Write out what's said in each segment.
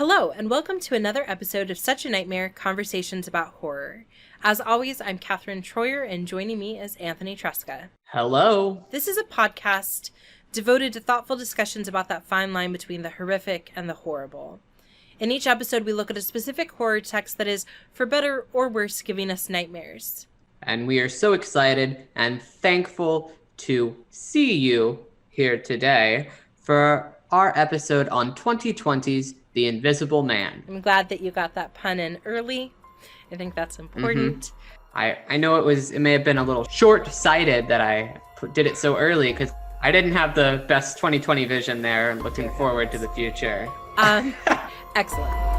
Hello, and welcome to another episode of Such a Nightmare, Conversations About Horror. As always, I'm Katherine Troyer, and joining me is Anthony Tresca. Hello. This is a podcast devoted to thoughtful discussions about that fine line between the horrific and the horrible. In each episode, we look at a specific horror text that is, for better or worse, giving us nightmares. And we are so excited and thankful to see you here today for our episode on 2020's The Invisible Man. I'm glad that you got that pun in early. I think that's important. I know it may have been a little short-sighted that I did it so early because I didn't have the best 2020 vision there and looking forward to the future. Excellent.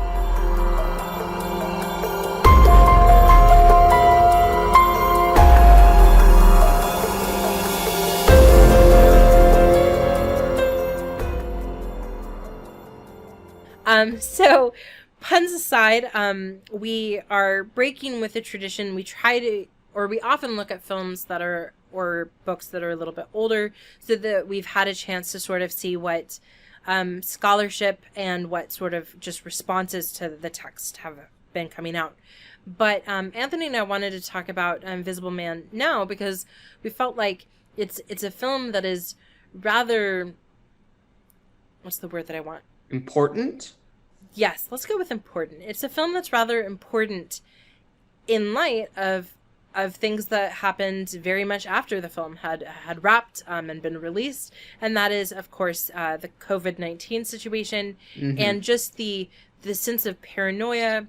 So puns aside, we are breaking with the tradition. We often look at films that are, or books that are a little bit older, so that we've had a chance to sort of see what scholarship and what sort of just responses to the text have been coming out. But Anthony and I wanted to talk about Invisible Man now because we felt like it's a film that is rather, what's the word that I want? Important? Yes, let's go with important. It's a film that's rather important in light of things that happened very much after the film had wrapped and been released. And that is, of course, the COVID-19 situation and just the sense of paranoia,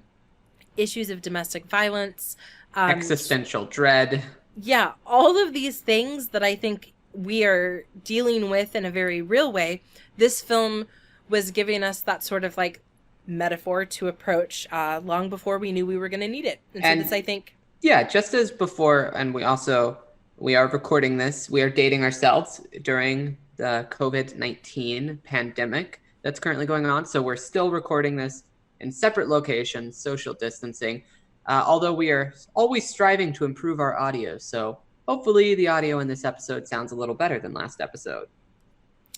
issues of domestic violence. Existential dread. Yeah, all of these things that I think we are dealing with in a very real way. This film was giving us that sort of like metaphor to approach long before we knew we were going to need it. And so this, I think... Yeah, just as before, and we are recording this, we are dating ourselves during the COVID-19 pandemic that's currently going on. So we're still recording this in separate locations, social distancing, although we are always striving to improve our audio. So hopefully the audio in this episode sounds a little better than last episode.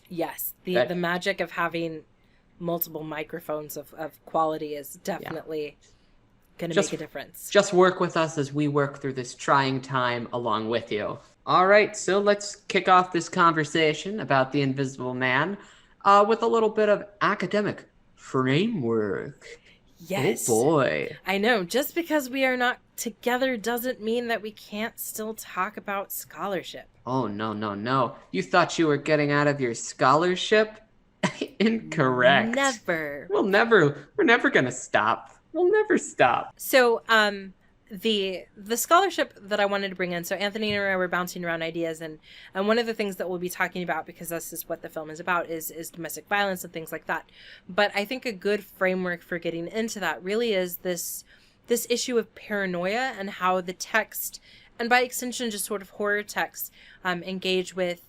Yes, the magic of having multiple microphones of quality is definitely going to make a difference. Just work with us as we work through this trying time along with you. All right, so let's kick off this conversation about The Invisible Man with a little bit of academic framework. Yes. Oh boy. I know. Just because we are not together doesn't mean that we can't still talk about scholarship. Oh, no. You thought you were getting out of your scholarship? Incorrect. Never. We're never going to stop. We'll never stop. So, the scholarship that I wanted to bring in, so Anthony and I were bouncing around ideas, and one of the things that we'll be talking about, because this is what the film is about, is domestic violence and things like that. But I think a good framework for getting into that really is this issue of paranoia and how the text, and by extension just sort of horror texts, engage with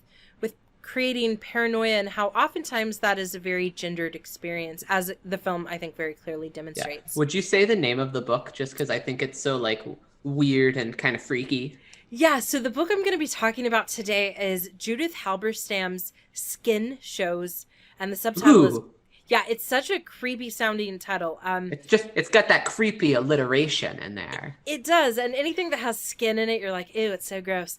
creating paranoia, and how oftentimes that is a very gendered experience, as the film, I think, very clearly demonstrates. Yeah. Would you say the name of the book, just because I think it's so, like, weird and kind of freaky? Yeah, so the book I'm going to be talking about today is Judith Halberstam's Skin Shows, and the subtitle is... Yeah, it's such a creepy sounding title. It's got that creepy alliteration in there. It does, and anything that has skin in it, you're like, ew, it's so gross.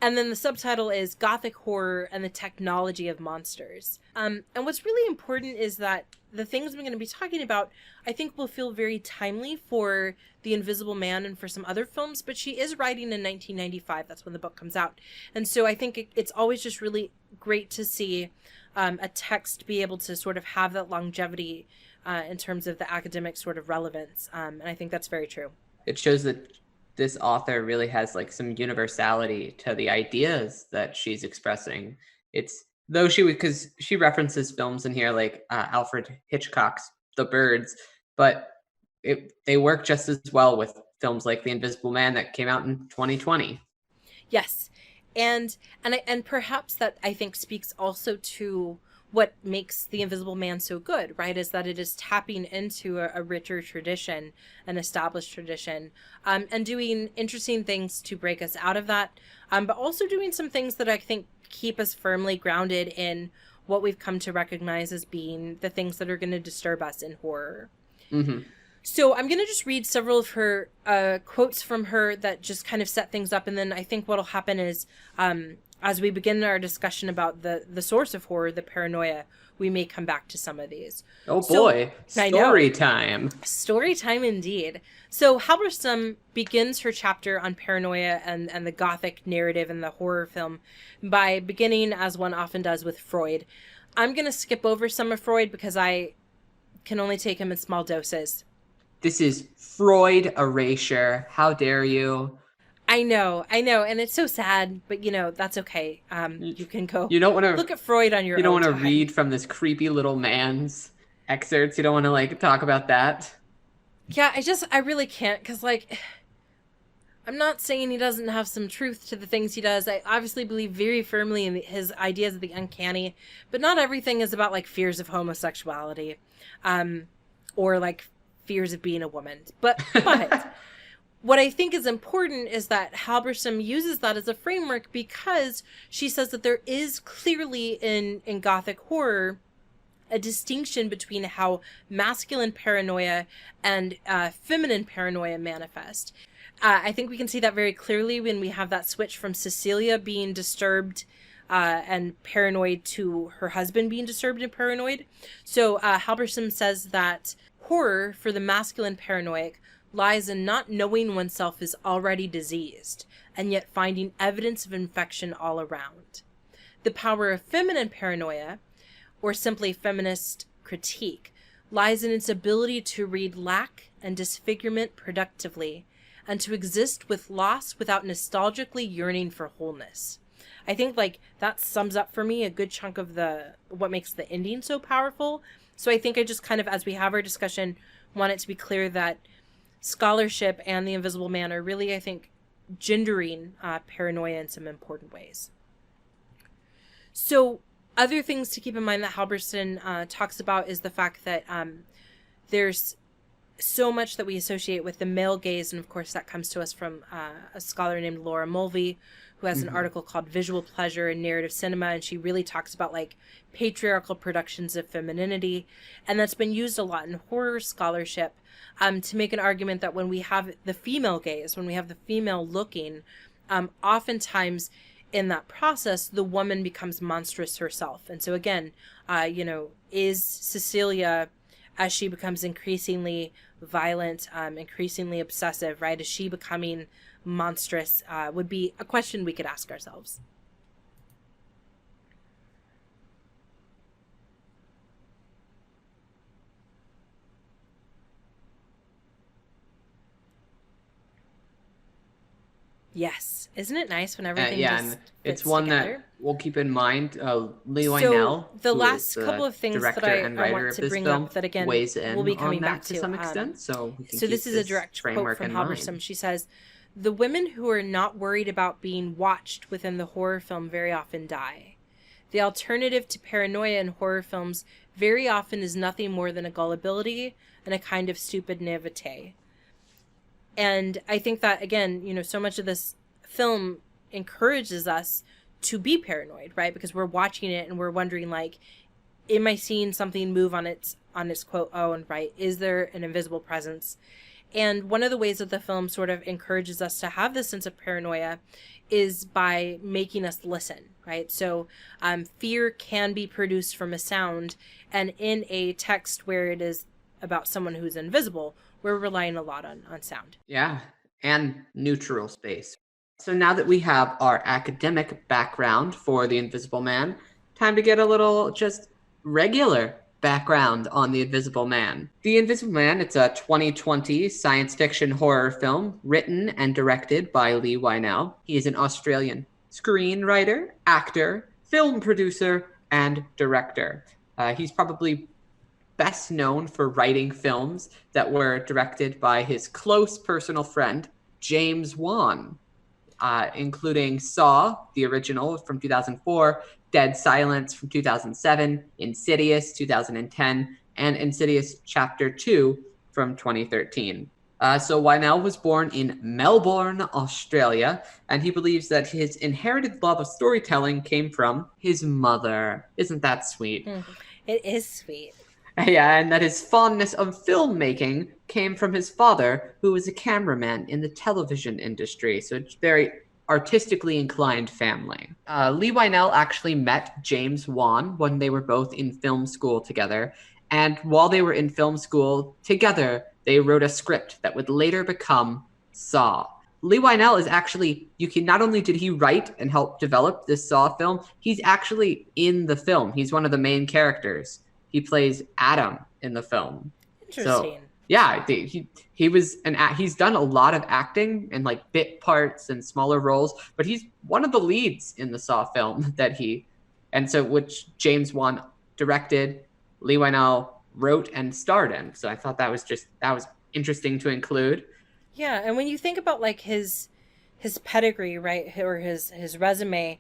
And then the subtitle is Gothic Horror and the Technology of Monsters. And what's really important is that the things I'm going to be talking about, I think, will feel very timely for The Invisible Man and for some other films, but she is writing in 1995. That's when the book comes out. And so I think it's always just really great to see a text be able to sort of have that longevity in terms of the academic sort of relevance. And I think that's very true. It shows that this author really has like some universality to the ideas that she's expressing. Because she references films in here like Alfred Hitchcock's The Birds, but they work just as well with films like The Invisible Man that came out in 2020. Yes, and perhaps that, I think, speaks also to what makes The Invisible Man so good, right, is that it is tapping into a richer tradition, an established tradition, and doing interesting things to break us out of that, but also doing some things that I think keep us firmly grounded in what we've come to recognize as being the things that are going to disturb us in horror. Mm-hmm. So I'm going to just read several of her quotes from her that just kind of set things up. And then I think what'll happen is as we begin our discussion about the source of horror, the paranoia, we may come back to some of these. Oh boy, story time. Story time indeed. So Halberstam begins her chapter on paranoia and the Gothic narrative in the horror film by beginning, as one often does, with Freud. I'm going to skip over some of Freud because I can only take him in small doses. This is Freud erasure. How dare you? I know, and it's so sad, but that's okay. You can go. You don't want to look at Freud on your own. You don't want to read from this creepy little man's excerpts. You don't want to talk about that. Yeah, I really can't, because I'm not saying he doesn't have some truth to the things he does. I obviously believe very firmly in his ideas of the uncanny, but not everything is about fears of homosexuality, or fears of being a woman. But what I think is important is that Halberstam uses that as a framework because she says that there is clearly in Gothic horror a distinction between how masculine paranoia and feminine paranoia manifest. I think we can see that very clearly when we have that switch from Cecilia being disturbed and paranoid to her husband being disturbed and paranoid. So Halberstam says that horror for the masculine paranoiac lies in not knowing oneself is already diseased, and yet finding evidence of infection all around. The power of feminine paranoia, or simply feminist critique, lies in its ability to read lack and disfigurement productively, and to exist with loss without nostalgically yearning for wholeness. I think that sums up for me a good chunk of what makes the ending so powerful. So I think I just kind of, as we have our discussion, want it to be clear that scholarship and The Invisible Man are really, I think, gendering paranoia in some important ways. So other things to keep in mind that Halberstam talks about is the fact that there's so much that we associate with the male gaze, and of course that comes to us from a scholar named Laura Mulvey, who has an article called Visual Pleasure in Narrative Cinema, and she really talks about patriarchal productions of femininity, and that's been used a lot in horror scholarship to make an argument that when we have the female gaze, when we have the female looking, oftentimes in that process, the woman becomes monstrous herself. And so again, is Cecilia, as she becomes increasingly violent, increasingly obsessive, right? Is she becoming monstrous? Would be a question we could ask ourselves. Yes. Isn't it nice when everything just it's one together? That we'll keep in mind. Leigh Whannell, the last couple of things that I want to bring up that, again, we'll be coming back to some extent. So this is a direct quote from Halberstam. She says, "The women who are not worried about being watched within the horror film very often die. The alternative to paranoia in horror films very often is nothing more than a gullibility and a kind of stupid naivete." And I think that, again, so much of this film encourages us to be paranoid, right? Because we're watching it and we're wondering, am I seeing something move on its quote own, right? Is there an invisible presence? And one of the ways that the film sort of encourages us to have this sense of paranoia is by making us listen, right? So fear can be produced from a sound, and in a text where it is about someone who's invisible, we're relying a lot on sound. Yeah, and neutral space. So now that we have our academic background for The Invisible Man, time to get a little just regular background on The Invisible Man. The Invisible Man, it's a 2020 science fiction horror film written and directed by Leigh Whannell. He is an Australian screenwriter, actor, film producer, and director. He's probably best known for writing films that were directed by his close personal friend, James Wan, including Saw, the original from 2004, Dead Silence from 2007, Insidious 2010, and Insidious Chapter 2 from 2013. So Whannell was born in Melbourne, Australia, and he believes that his inherited love of storytelling came from his mother. Isn't that sweet? It is sweet. Yeah, and that his fondness of filmmaking came from his father, who was a cameraman in the television industry. So it's very artistically inclined family. Leigh Whannell actually met James Wan when they were both in film school together. And while they were in film school together, they wrote a script that would later become Saw. Leigh Whannell is actually, not only did he write and help develop this Saw film, he's actually in the film. He's one of the main characters. He plays Adam in the film. Interesting. So, yeah, he's done a lot of acting and like bit parts and smaller roles, but he's one of the leads in the Saw film which James Wan directed, Leigh Whannell wrote and starred in. So I thought that was interesting to include. Yeah, and when you think about like his pedigree, right, or his resume,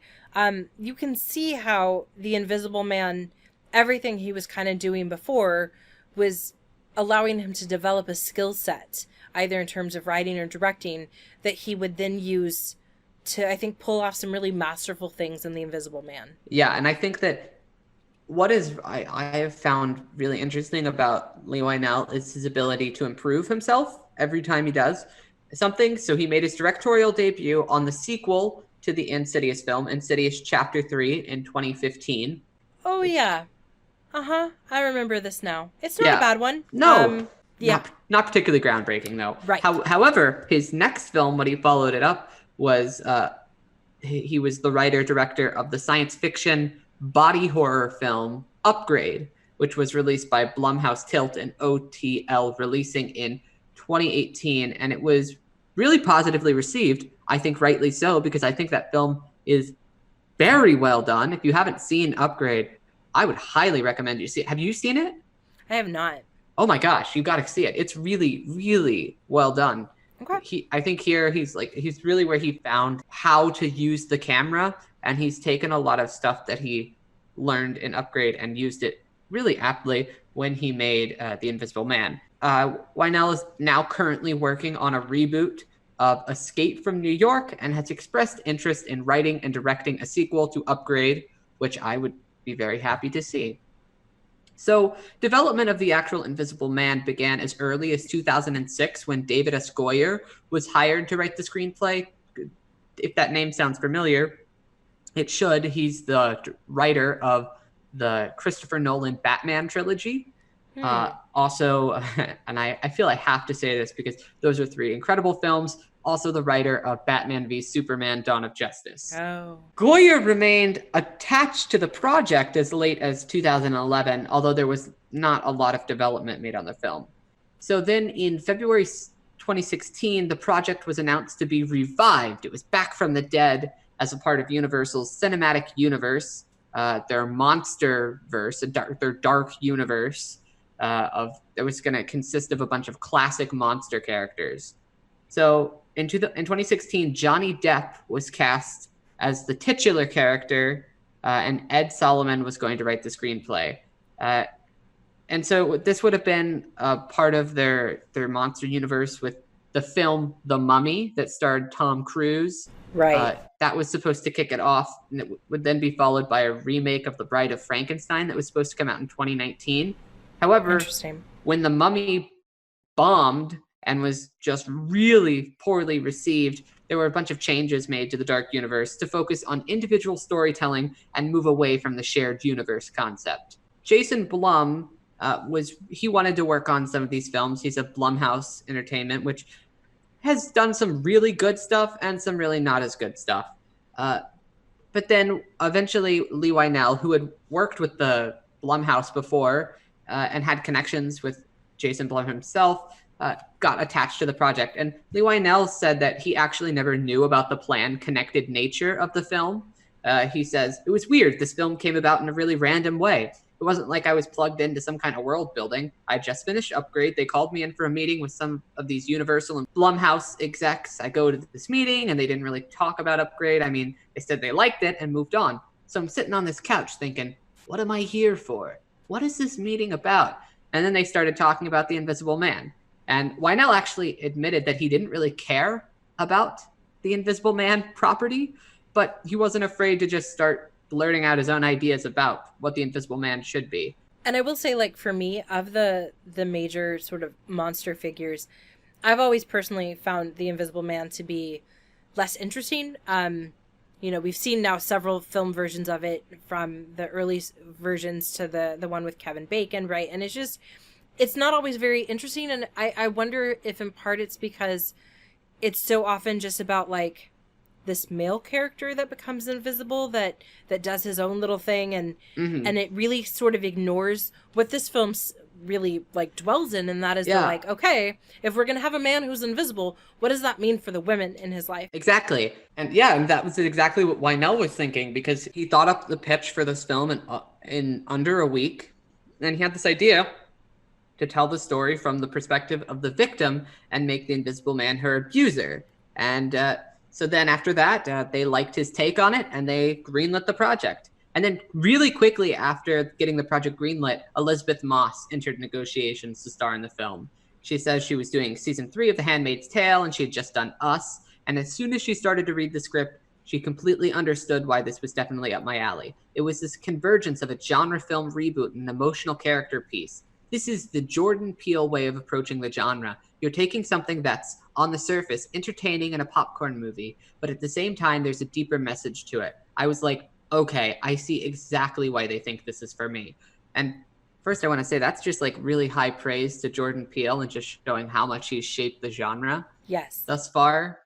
you can see how the Invisible Man, everything he was kind of doing before, was allowing him to develop a skill set, either in terms of writing or directing, that he would then use to, I think, pull off some really masterful things in The Invisible Man. Yeah, and I think that I have found really interesting about Leigh Whannell is his ability to improve himself every time he does something. So he made his directorial debut on the sequel to the Insidious film, Insidious Chapter 3 in 2015. Oh, yeah. I remember this now. It's not a bad one. No. Yeah. Not particularly groundbreaking, though. Right. However, his next film, when he followed it up, was he was the writer-director of the science fiction body horror film Upgrade, which was released by Blumhouse Tilt and OTL, releasing in 2018. And it was really positively received. I think rightly so, because I think that film is very well done. If you haven't seen Upgrade, I would highly recommend you see it. Have you seen it? I have not. Oh my gosh, you got to see it. It's really, really well done. Okay. I think here he's really where he found how to use the camera, and he's taken a lot of stuff that he learned in Upgrade and used it really aptly when he made The Invisible Man. Whannell is now currently working on a reboot of Escape from New York and has expressed interest in writing and directing a sequel to Upgrade, which I would be very happy to see. So development of the actual Invisible Man began as early as 2006 when David S. Goyer was hired to write the screenplay. If that name sounds familiar, it should. He's the writer of the Christopher Nolan Batman trilogy. Also, and I feel I have to say this because those are three incredible films. Also the writer of Batman v Superman: Dawn of Justice. Oh. Goyer remained attached to the project as late as 2011, although there was not a lot of development made on the film. So then in February 2016, the project was announced to be revived. It was back from the dead as a part of Universal's cinematic universe, their monster verse, their dark universe that was going to consist of a bunch of classic monster characters. So in 2016, Johnny Depp was cast as the titular character, and Ed Solomon was going to write the screenplay. And so this would have been part of their monster universe with the film The Mummy that starred Tom Cruise. Right. That was supposed to kick it off, and it would then be followed by a remake of The Bride of Frankenstein that was supposed to come out in 2019. However, when The Mummy bombed and was just really poorly received, there were a bunch of changes made to the Dark Universe to focus on individual storytelling and move away from the shared universe concept. Jason Blum he wanted to work on some of these films. He's at Blumhouse Entertainment, which has done some really good stuff and some really not as good stuff. But then eventually Leigh Whannell, who had worked with the Blumhouse before and had connections with Jason Blum himself, got attached to the project. And Leigh Whannell said that he actually never knew about the planned connected nature of the film. He says, "It was weird. This film came about in a really random way. It wasn't like I was plugged into some kind of world building. I just finished Upgrade. They called me in for a meeting with some of these Universal and Blumhouse execs. I go to this meeting and they didn't really talk about Upgrade. I mean, they said they liked it and moved on. So I'm sitting on this couch thinking, what am I here for? What is this meeting about?" And then they started talking about The Invisible Man. And Whannell actually admitted that he didn't really care about the Invisible Man property, but he wasn't afraid to just start blurting out his own ideas about what the Invisible Man should be. And I will say, like, for me, of the major sort of monster figures, I've always personally found the Invisible Man to be less interesting. We've seen now several film versions of it, from the early versions to the one with Kevin Bacon, right? And it's not always very interesting. And I wonder if in part it's because it's so often just about, like, this male character that becomes invisible, that does his own little thing, and it really sort of ignores what this film really, like, dwells in, and that is like, okay, if we're gonna have a man who's invisible, what does that mean for the women in his life? Exactly. And that was exactly what Whannell was thinking, because he thought up the pitch for this film in under a week, and he had this idea to tell the story from the perspective of the victim and make the Invisible Man her abuser. And so then after that, they liked his take on it, and they greenlit the project. And then really quickly after getting the project greenlit, Elizabeth Moss entered negotiations to star in the film. She says she was doing season 3 of The Handmaid's Tale, and she had just done Us. And as soon as she started to read the script, she completely understood why this was definitely up my alley. It was this convergence of a genre film reboot and an emotional character piece. This is the Jordan Peele way of approaching the genre. You're taking something that's, on the surface, entertaining in a popcorn movie, but at the same time, there's a deeper message to it. I was like, okay, I see exactly why they think this is for me. And first, I want to say that's just, like, really high praise to Jordan Peele, and just showing how much he's shaped the genre thus far,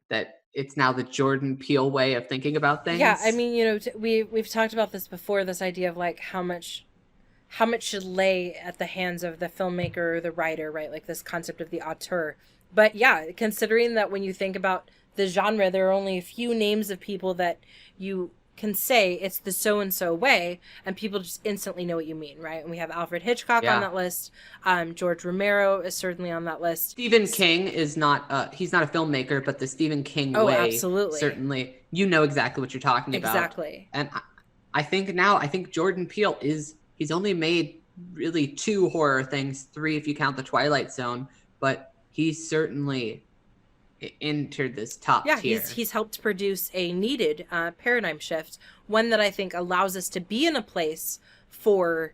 that it's now the Jordan Peele way of thinking about things. Yeah, I mean, we've talked about this before, this idea of, like, how much should lay at the hands of the filmmaker or the writer, right? Like, this concept of the auteur. But yeah, considering that when you think about the genre, there are only a few names of people that you can say it's the so-and-so way, and people just instantly know what you mean, right? And we have Alfred Hitchcock on that list. George Romero is certainly on that list. Stephen King is not, he's not a filmmaker, but the Stephen King way, absolutely. Certainly, you know exactly what you're talking about. Exactly. And I think Jordan Peele he's only made really 2 horror things, 3 if you count The Twilight Zone, but he certainly entered this top tier. Yeah, he's helped produce a needed paradigm shift, one that I think allows us to be in a place for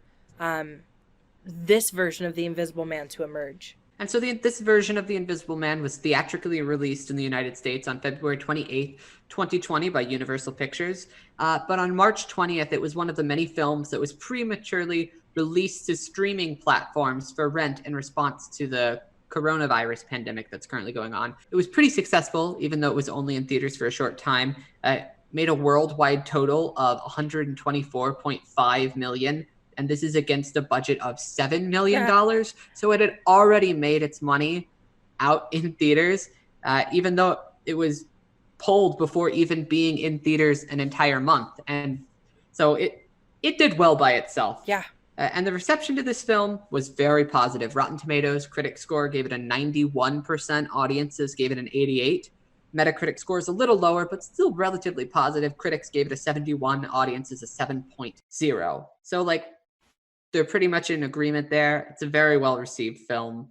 this version of the Invisible Man to emerge. And so this version of the Invisible Man was theatrically released in the United States on February 28th, 2020 by Universal Pictures. But on March 20th, it was one of the many films that was prematurely released to streaming platforms for rent in response to the coronavirus pandemic that's currently going on. It was pretty successful, even though it was only in theaters for a short time. Made a worldwide total of $124.5 million, and this is against a budget of $7 million. Yeah. So it had already made its money out in theaters, even though it was pulled before even being in theaters an entire month. And so it did well by itself. Yeah. And the reception to this film was very positive. Rotten Tomatoes critic score gave it a 91%. Audiences gave it an 88%. Metacritic score is a little lower, but still relatively positive. Critics gave it a 71%. Audiences a 7.0. So, like, they're pretty much in agreement there. It's a very well-received film.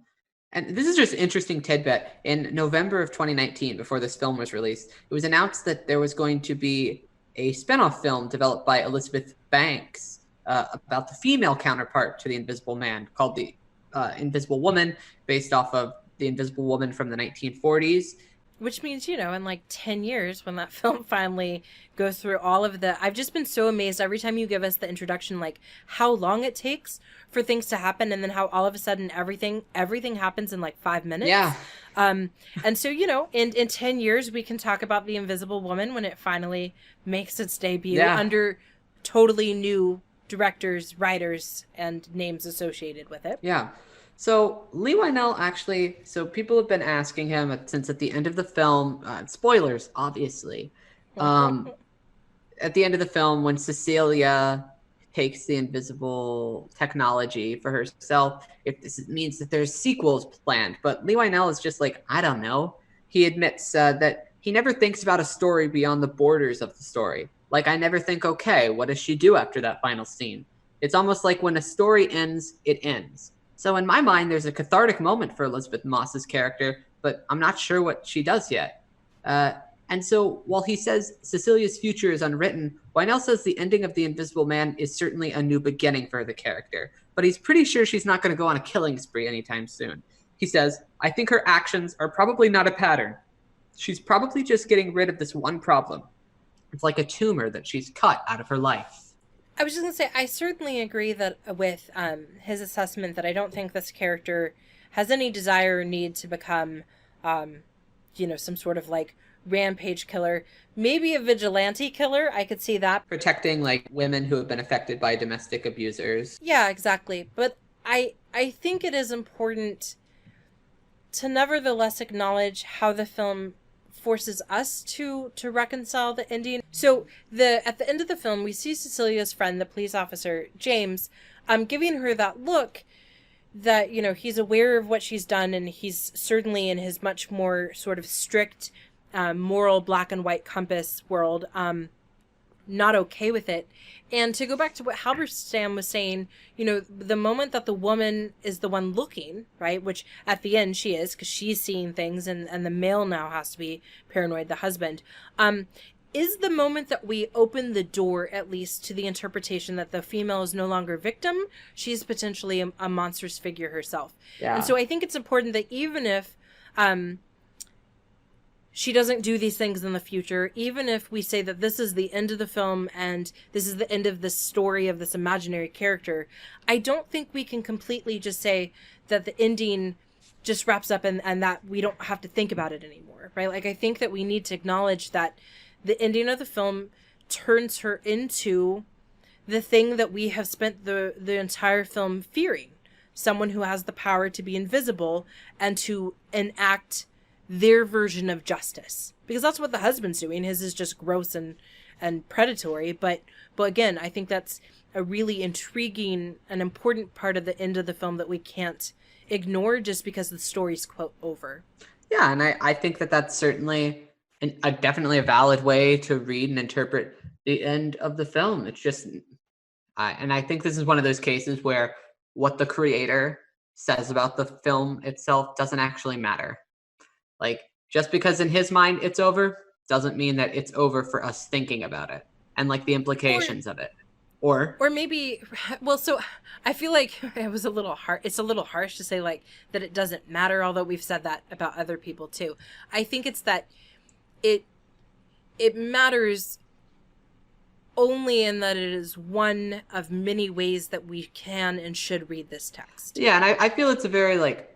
And this is just an interesting tidbit. In November of 2019, before this film was released, it was announced that there was going to be a spinoff film developed by Elizabeth Banks about the female counterpart to the Invisible Man, called The Invisible Woman, based off of The Invisible Woman from the 1940s. Which means, in like 10 years, when that film finally goes through all of I've just been so amazed every time you give us the introduction, like how long it takes for things to happen, and then how all of a sudden everything happens in like 5 minutes. Yeah. And so, in 10 years, we can talk about The Invisible Woman when it finally makes its debut under totally new directors, writers, and names associated with it. Yeah. So Leigh Whannell actually, so people have been asking him since at the end of the film, spoilers, obviously, at the end of the film, when Cecilia takes the invisible technology for herself, if this means that there's sequels planned. But Leigh Whannell is just like, I don't know. He admits that he never thinks about a story beyond the borders of the story. Like, I never think, okay, what does she do after that final scene? It's almost like when a story ends, it ends. So in my mind, there's a cathartic moment for Elizabeth Moss's character, but I'm not sure what she does yet. And so while he says Cecilia's future is unwritten, Whannell says the ending of The Invisible Man is certainly a new beginning for the character, but he's pretty sure she's not going to go on a killing spree anytime soon. He says, I think her actions are probably not a pattern. She's probably just getting rid of this one problem. It's like a tumor that she's cut out of her life. I was just going to say, I certainly agree that with his assessment that I don't think this character has any desire or need to become, some sort of like rampage killer. Maybe a vigilante killer. I could see that. Protecting like women who have been affected by domestic abusers. Yeah, exactly. But I think it is important to nevertheless acknowledge how the film forces us to reconcile the ending. So at the end of the film, we see Cecilia's friend, the police officer, James, giving her that look that, he's aware of what she's done, and he's certainly in his much more sort of strict, moral black and white compass world, not okay with it. And to go back to what Halberstam was saying, the moment that the woman is the one looking, right, which at the end she is, because she's seeing things, and the male now has to be paranoid, the husband, is the moment that we open the door, at least, to the interpretation that the female is no longer victim. She's potentially a monstrous figure herself. Yeah. And so I think it's important that even if she doesn't do these things in the future, even if we say that this is the end of the film and this is the end of the story of this imaginary character, I don't think we can completely just say that the ending just wraps up and that we don't have to think about it anymore, right? Like, I think that we need to acknowledge that the ending of the film turns her into the thing that we have spent the entire film fearing. Someone who has the power to be invisible and to enact their version of justice, because that's what the husband's doing. His is just gross and predatory, but again, I think that's a really intriguing and important part of the end of the film that we can't ignore just because the story's quote over. Yeah, and I think that that's certainly definitely a valid way to read and interpret the end of the film. It's just, and I think this is one of those cases where what the creator says about the film itself doesn't actually matter. Like, just because in his mind it's over doesn't mean that it's over for us thinking about it and like the implications of it. Or maybe, well, so I feel like it was a little hard. It's a little harsh to say like that it doesn't matter, although we've said that about other people too. I think it's that it matters only in that it is one of many ways that we can and should read this text. Yeah, and I feel it's a very like,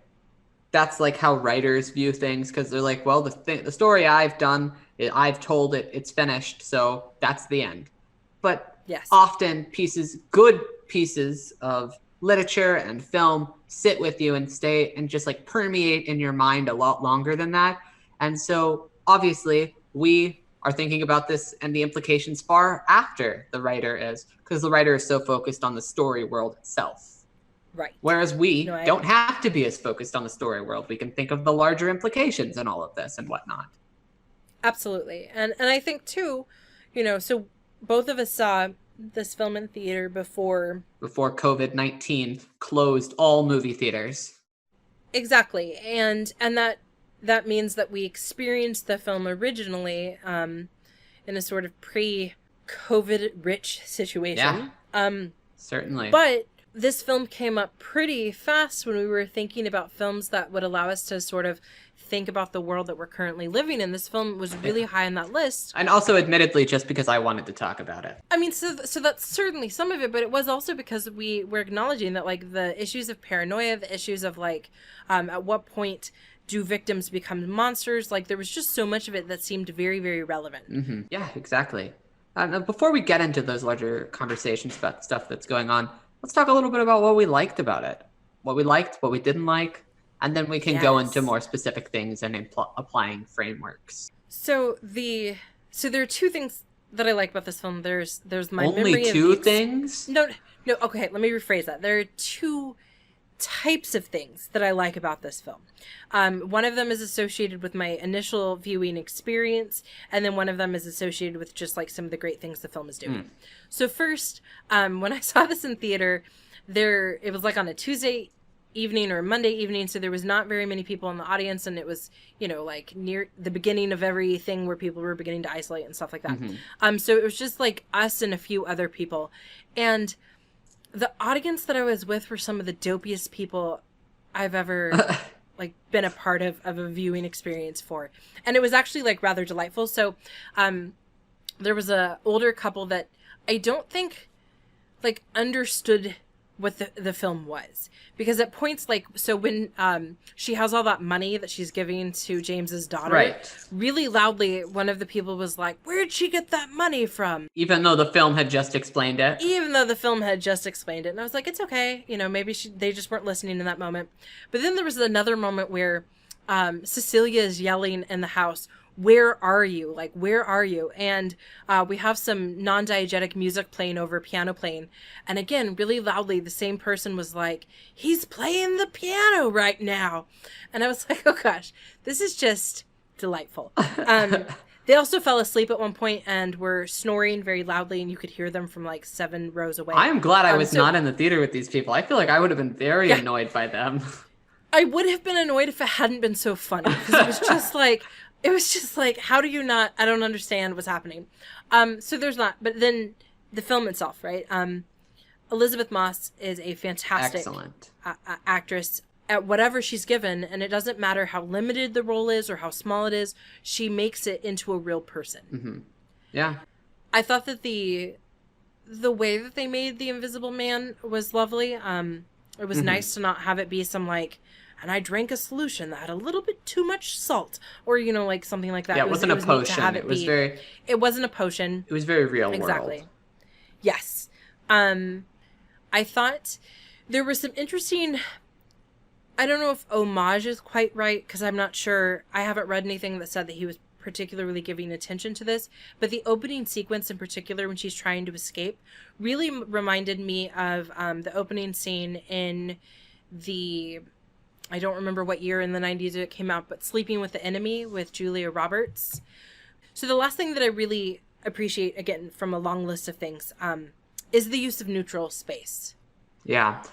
that's like how writers view things, because they're like, well, the story I've done, I've told it, it's finished, so that's the end. But yes, often good pieces of literature and film sit with you and stay and just like permeate in your mind a lot longer than that. And so obviously we are thinking about this and the implications far after the writer is, because the writer is so focused on the story world itself. Right. Whereas we don't have to be as focused on the story world. We can think of the larger implications in all of this and whatnot. Absolutely. And I think too, so both of us saw this film in theater before COVID-19 closed all movie theaters. Exactly. And that means that we experienced the film originally in a sort of pre-COVID rich situation. Yeah. Certainly. But this film came up pretty fast when we were thinking about films that would allow us to sort of think about the world that we're currently living in. This film was really high on that list. And also, admittedly, just because I wanted to talk about it. I mean, so that's certainly some of it, but it was also because we were acknowledging that, like, the issues of paranoia, the issues of, like, at what point do victims become monsters? Like, there was just so much of it that seemed very, very relevant. Mm-hmm. Yeah, exactly. Before we get into those larger conversations about stuff that's going on, let's talk a little bit about what we liked about it. What we liked, what we didn't like, and then we can go into more specific things and applying frameworks. So there are two things that I like about this film. There's my Only memory of two things? No, okay, let me rephrase that. There are two types of things that I like about this film. One of them is associated with my initial viewing experience, and then one of them is associated with just like some of the great things the film is doing. So first, when I saw this in theater, it was like on a Tuesday evening or Monday evening, so there was not very many people in the audience, and it was, you know, like near the beginning of everything where people were beginning to isolate and stuff like that. So it was just like us and a few other people, and the audience that I was with were some of the dopiest people I've ever like been a part of a viewing experience for, and it was actually like rather delightful. So there was a older couple that I don't think like understood what the film was, because at points, like, so when she has all that money that she's giving to James's daughter, Right. really loudly, one of the people was like, "Where'd she get that money from?" Even though the film had just explained it. And I was like, it's okay, you know, maybe they just weren't listening in that moment. But then there was another moment where Cecilia is yelling in the house, "Where are you? Like, where are you?" And we have some non-diegetic music playing over, piano playing. And again, really loudly, the same person was like, "He's playing the piano right now." And I was like, oh gosh, this is just delightful. They also fell asleep at one point and were snoring very loudly, and you could hear them from like 7 rows away. I am glad I was not in the theater with these people. I feel like I would have been very annoyed by them. I would have been annoyed if it hadn't been so funny, because it was just like, how do you not, I don't understand what's happening. So there's not, but then the film itself, right? Elizabeth Moss is a fantastic actress at whatever she's given, and it doesn't matter how limited the role is or how small it is, she makes it into a real person. Yeah. I thought that the way that they made the Invisible Man was lovely. It was nice to not have it be some like, and I drank a solution that had a little bit too much salt, or, you know, like something like that. Yeah, it wasn't a potion. It wasn't a potion. It was very real world. Exactly. Yes. I thought there was some interesting, I don't know if homage is quite right, because I'm not sure. I haven't read anything that said that he was particularly giving attention to this, but the opening sequence in particular, when she's trying to escape, really reminded me of the opening scene in I don't remember what year in the 90s it came out, but Sleeping with the Enemy with Julia Roberts. So the last thing that I really appreciate, again, from a long list of things, is the use of neutral space. Yeah.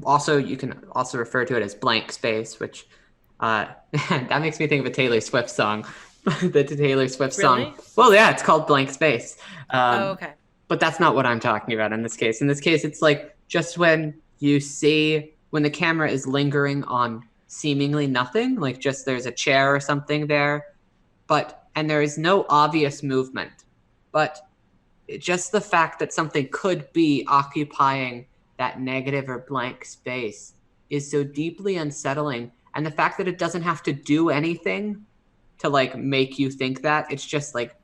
Also, you can also refer to it as blank space, which that makes me think of a Taylor Swift song. The Taylor Swift song. Well, yeah, it's called Blank Space. Okay. But that's not what I'm talking about in this case. In this case, it's like just when the camera is lingering on seemingly nothing, like just there's a chair or something there, and there is no obvious movement, but just the fact that something could be occupying that negative or blank space is so deeply unsettling. And the fact that it doesn't have to do anything to like make you think that, it's just like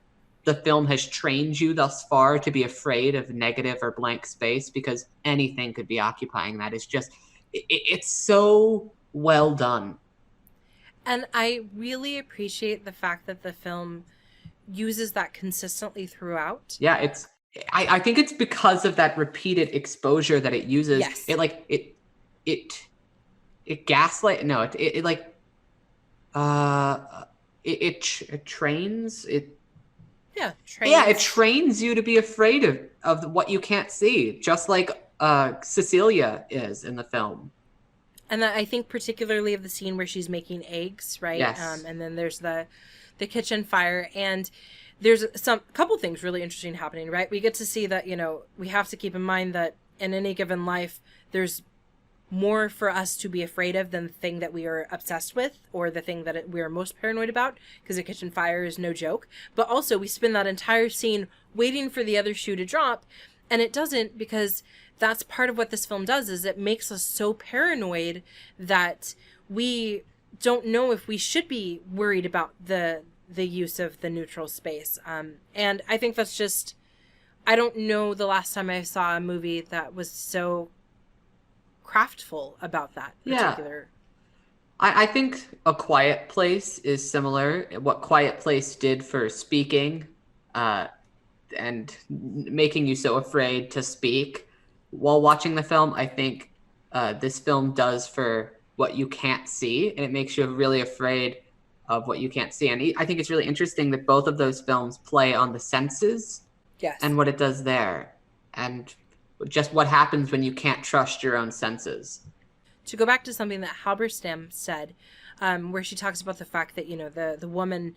the film has trained you thus far to be afraid of negative or blank space because anything could be occupying that. It's just, it's so well done. And I really appreciate the fact that the film uses that consistently throughout. Yeah, I think it's because of that repeated exposure that it uses. Yes. It gaslight. No, it trains it. Yeah. Yeah, it trains you to be afraid of what you can't see, just like Cecilia is in the film. And I think particularly of the scene where she's making eggs, right? Yes. And then there's the kitchen fire, and there's couple things really interesting happening, right? We get to see that, you know, we have to keep in mind that in any given life, there's more for us to be afraid of than the thing that we are obsessed with or the thing that we are most paranoid about, because a kitchen fire is no joke. But also we spend that entire scene waiting for the other shoe to drop, and it doesn't, because that's part of what this film does, is it makes us so paranoid that we don't know if we should be worried about the use of the neutral space. And I think that's just, I don't know the last time I saw a movie that was so craftful about that particular. I think A Quiet Place is similar. What Quiet Place did for speaking and making you so afraid to speak while watching the film, I think this film does for what you can't see, and it makes you really afraid of what you can't see. And I think it's really interesting that both of those films play on the senses. Yes. And what it does there, and just what happens when you can't trust your own senses. to go back to something that Halberstam said, where she talks about the fact that, the woman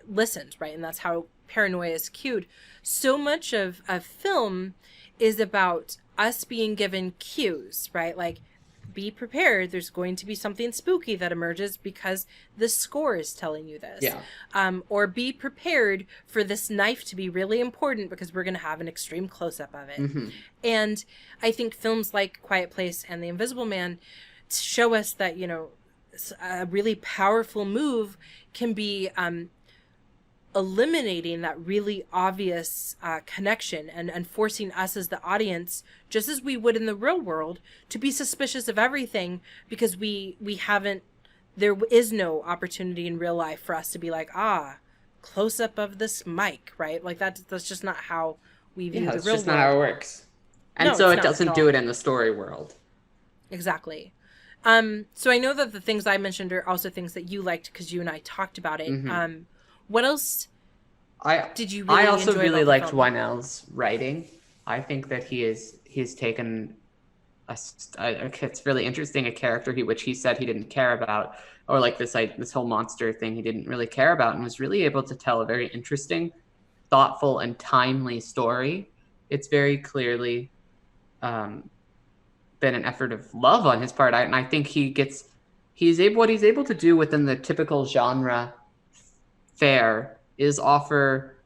listened, right? And that's how Paranoia is cued. So much of film is about us being given cues, right? Like, be prepared. There's going to be something spooky that emerges because the score is telling you this. Yeah. Or be prepared for this knife to be really important because we're going to have an extreme close-up of it. Mm-hmm. And I think films like Quiet Place and The Invisible Man show us that, a really powerful move can be eliminating that really obvious connection and forcing us as the audience, just as we would in the real world, to be suspicious of everything because we haven't, there is no opportunity in real life for us to be like, close up of this mic, right? Like that's just not how we view the real world. It's just not how it works. And No, so it's it not doesn't do it in the story world. Exactly. So I know that the things I mentioned are also things that you liked because you and I talked about it. Mm-hmm. What else did you really I also enjoy really about liked the film? Whannell's writing. I think that he's taken it's really interesting, a character which he said he didn't care about, or like this whole monster thing he didn't really care about, and was really able to tell a very interesting, thoughtful, and timely story. It's very clearly been an effort of love on his part, and I think what he's able to do within the typical genre fare is offer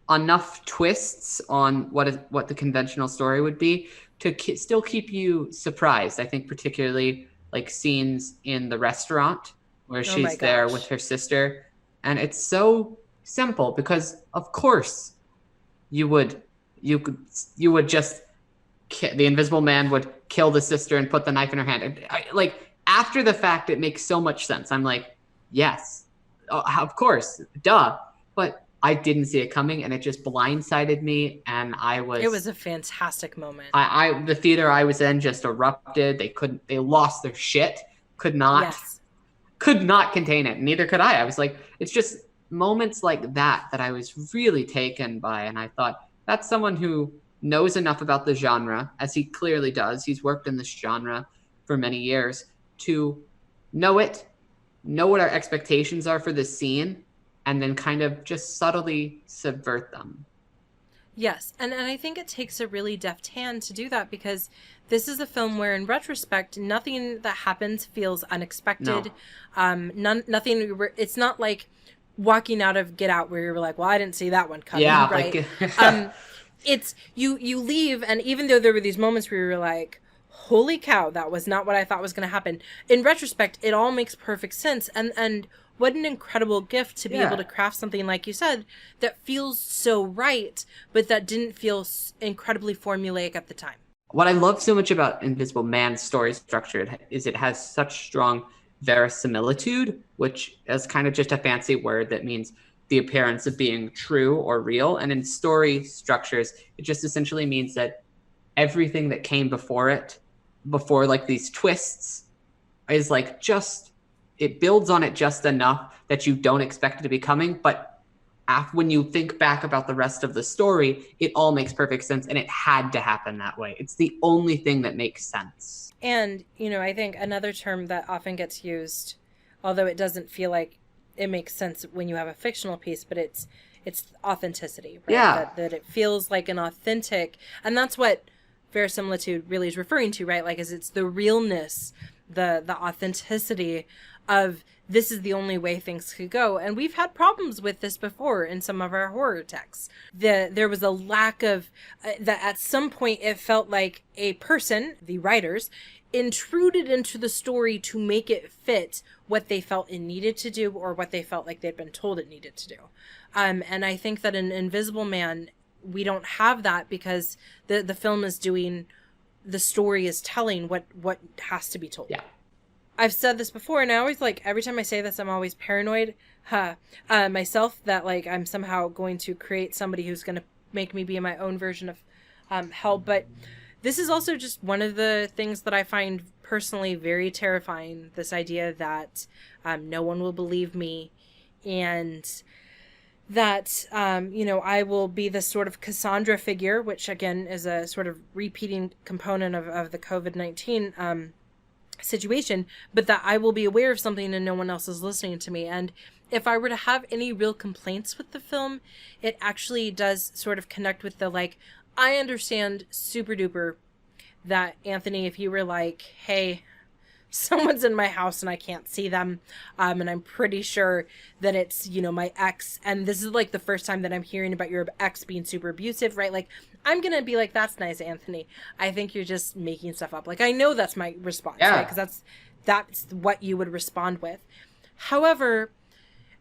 enough twists on what the conventional story would be to still keep you surprised. I think particularly like scenes in the restaurant where she's there with her sister, and it's so simple because of course you would just the Invisible Man would kill the sister and put the knife in her hand. And like after the fact, it makes so much sense. I'm like, yes, of course, duh. But I didn't see it coming, and it just blindsided me. And it was a fantastic moment. The theater I was in just erupted. They lost their shit. Could not contain it. Neither could I. I was like, it's just moments like that I was really taken by. And I thought, that's someone who knows enough about the genre, as he clearly does. He's worked in this genre for many years, to know what our expectations are for this scene, and then kind of just subtly subvert them. Yes, and I think it takes a really deft hand to do that, because this is a film where, in retrospect, nothing that happens feels unexpected. No. Nothing. It's not like walking out of Get Out where you're like, well, I didn't see that one coming, right? It's you leave, and even though there were these moments where you were like, holy cow, that was not what I thought was going to happen. In retrospect, it all makes perfect sense, and what an incredible gift to be able to craft something, like you said, that feels so right, but that didn't feel incredibly formulaic at the time. What I love so much about Invisible Man's story structure is it has such strong verisimilitude, which is kind of just a fancy word that means the appearance of being true or real. And in story structures, it just essentially means that everything that came before like these twists, is like it builds on it just enough that you don't expect it to be coming. But when you think back about the rest of the story, it all makes perfect sense, and it had to happen that way. It's the only thing that makes sense. And, I think another term that often gets used, although it doesn't feel like it makes sense when you have a fictional piece, but it's authenticity, right? Yeah. That it feels like an authentic, and that's what verisimilitude really is referring to, right? Like, it's the realness, the authenticity of, this is the only way things could go. And we've had problems with this before in some of our horror texts. There was a lack of that. At some point it felt like a person, the writers, intruded into the story to make it fit what they felt it needed to do, or what they felt like they'd been told it needed to do. And I think that in Invisible Man, we don't have that, because the film is doing, the story is telling what has to be told. Yeah. I've said this before, and I always, like, every time I say this, I'm always paranoid myself that, like, I'm somehow going to create somebody who's going to make me be my own version of hell. But this is also just one of the things that I find personally very terrifying, this idea that no one will believe me, and that, I will be this sort of Cassandra figure, which, again, is a sort of repeating component of the COVID-19 situation, but that I will be aware of something and no one else is listening to me. And if I were to have any real complaints with the film, it actually does sort of connect with the, like, I understand super duper that, Anthony, if you were like, hey, someone's in my house and I can't see them, and I'm pretty sure that it's, you know, my ex, and this is like the first time that I'm hearing about your ex being super abusive, right? Like, I'm gonna be like, that's nice, Anthony, I think you're just making stuff up. Like, I know that's my response, right? Because that's what you would respond with. However,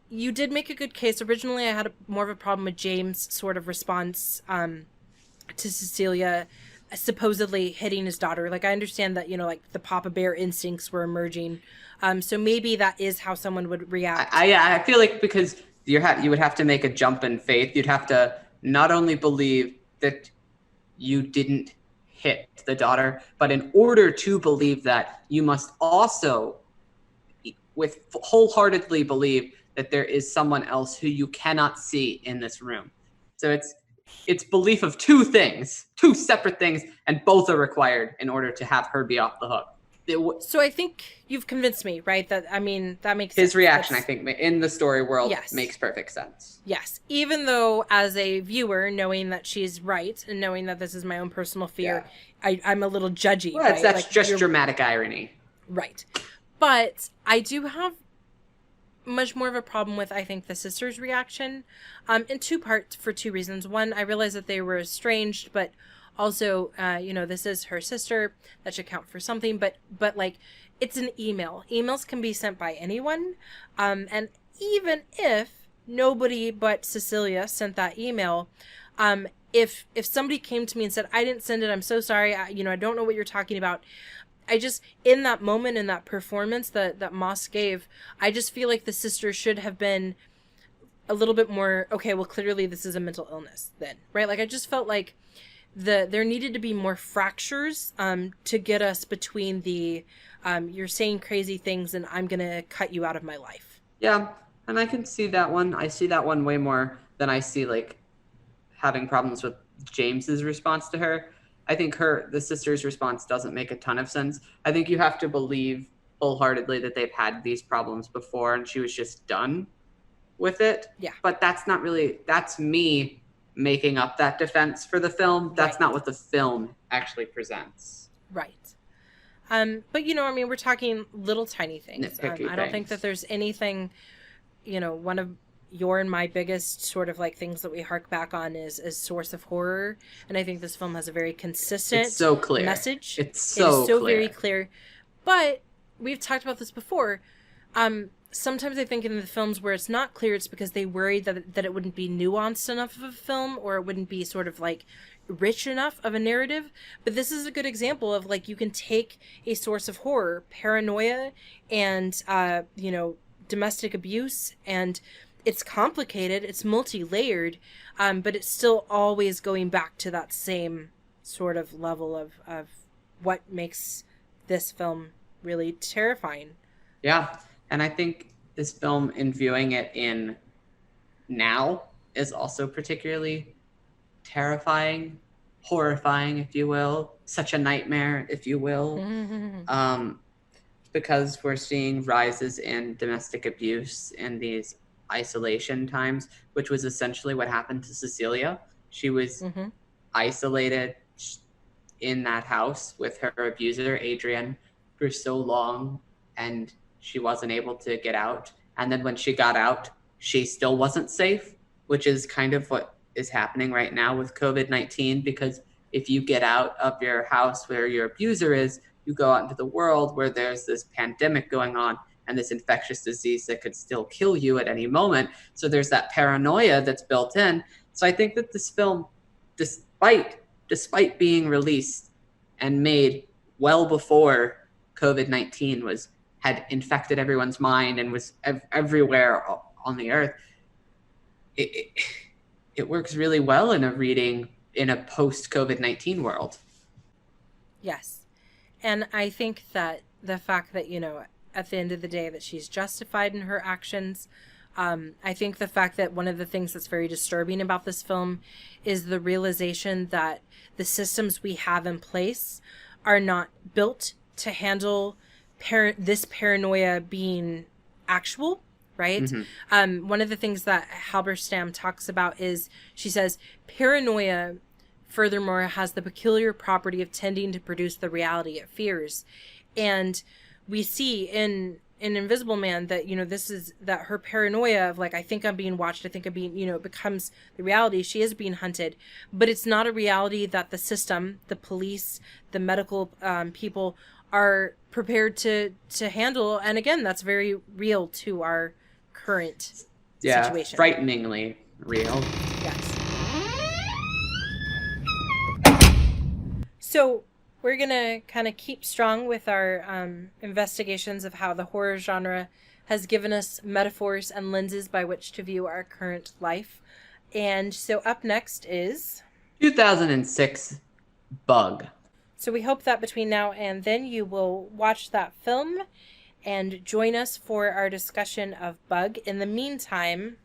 you did make a good case. Originally I had more of a problem with James' sort of response to Cecilia supposedly hitting his daughter. Like, I understand that, you know, like, the Papa Bear instincts were emerging. So maybe that is how someone would react. I feel like because you would have to make a jump in faith. You'd have to not only believe that you didn't hit the daughter, but in order to believe that, you must also wholeheartedly believe that there is someone else who you cannot see in this room. So it's belief of two separate things, and both are required in order to have her be off the hook. So I think you've convinced me, right? That, I mean, that makes his sense. reaction, I think, in the story world, yes, makes perfect sense. Yes. Even though, as a viewer, knowing that she's right and knowing that this is my own personal fear, I'm a little judgy. Well, right? That's like, just dramatic irony. Right. But I do have much more of a problem with, I think, the sister's reaction, in two parts, for two reasons. One, I realized that they were estranged, but also, you know, this is her sister. That should count for something. But like, it's an email. Emails can be sent by anyone. And even if nobody but Cecilia sent that email, if somebody came to me and said, I didn't send it, I'm so sorry, I don't know what you're talking about. I just, in that moment, in that performance that Moss gave, I just feel like the sister should have been a little bit more, okay, well, clearly this is a mental illness then, right? Like, I just felt like there needed to be more fractures to get us between the, you're saying crazy things and I'm going to cut you out of my life. Yeah, and I can see that one. I see that one way more than I see, like, having problems with James's response to her. I think the sister's response doesn't make a ton of sense. I think you have to believe wholeheartedly that they've had these problems before and she was just done with it. Yeah. But that's me making up that defense for the film. That's not what the film actually presents. Right. But, I mean, we're talking little tiny things. I don't think that there's anything, one of your and my biggest sort of like things that we hark back on is source of horror, and I think this film has a very consistent message. It's so clear. Very clear. But we've talked about this before. Sometimes I think in the films where it's not clear, it's because they worried that it wouldn't be nuanced enough of a film, or it wouldn't be sort of like rich enough of a narrative. But this is a good example of, like, you can take a source of horror, paranoia, and domestic abuse, and it's complicated, it's multi-layered, but it's still always going back to that same sort of level of what makes this film really terrifying. Yeah, and I think this film, in viewing it in now, is also particularly terrifying, horrifying, if you will, such a nightmare, if you will, because we're seeing rises in domestic abuse in these isolation times, which was essentially what happened to Cecilia. She was isolated in that house with her abuser, Adrian, for so long, and she wasn't able to get out. And then when she got out, she still wasn't safe, which is kind of what is happening right now with COVID-19, because if you get out of your house where your abuser is, you go out into the world where there's this pandemic going on and this infectious disease that could still kill you at any moment. So there's that paranoia that's built in. So I think that this film, despite being released and made well before COVID-19 had infected everyone's mind and was everywhere on the earth, it works really well in a reading in a post-COVID-19 world. Yes. And I think that the fact that, at the end of the day, that she's justified in her actions. I think the fact that one of the things that's very disturbing about this film is the realization that the systems we have in place are not built to handle this paranoia being actual, right? One of the things that Halberstam talks about is, she says, paranoia, furthermore, has the peculiar property of tending to produce the reality it fears. And we see in Invisible Man that, this is that her paranoia of like, I think I'm being watched, I think I'm being, it becomes the reality. She is being hunted, but it's not a reality that the system, the police, the medical people are prepared to handle. And again, that's very real to our current situation. Frighteningly real. Yes. So we're going to kind of keep strong with our investigations of how the horror genre has given us metaphors and lenses by which to view our current life. And so up next is 2006 Bug. So we hope that between now and then you will watch that film and join us for our discussion of Bug. In the meantime,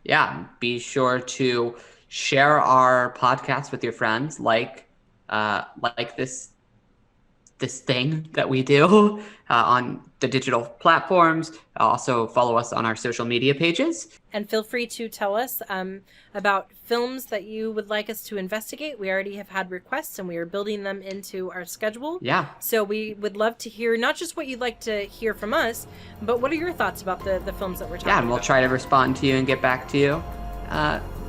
be sure to share our podcast with your friends, like this thing that we do on the digital platforms. Also follow us on our social media pages. And feel free to tell us about films that you would like us to investigate. We already have had requests and we are building them into our schedule. Yeah. So we would love to hear not just what you'd like to hear from us, but what are your thoughts about the films that we're talking about? Yeah, and we'll try to respond to you and get back to you.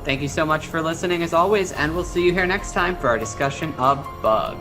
Thank you so much for listening as always, and we'll see you here next time for our discussion of Bug.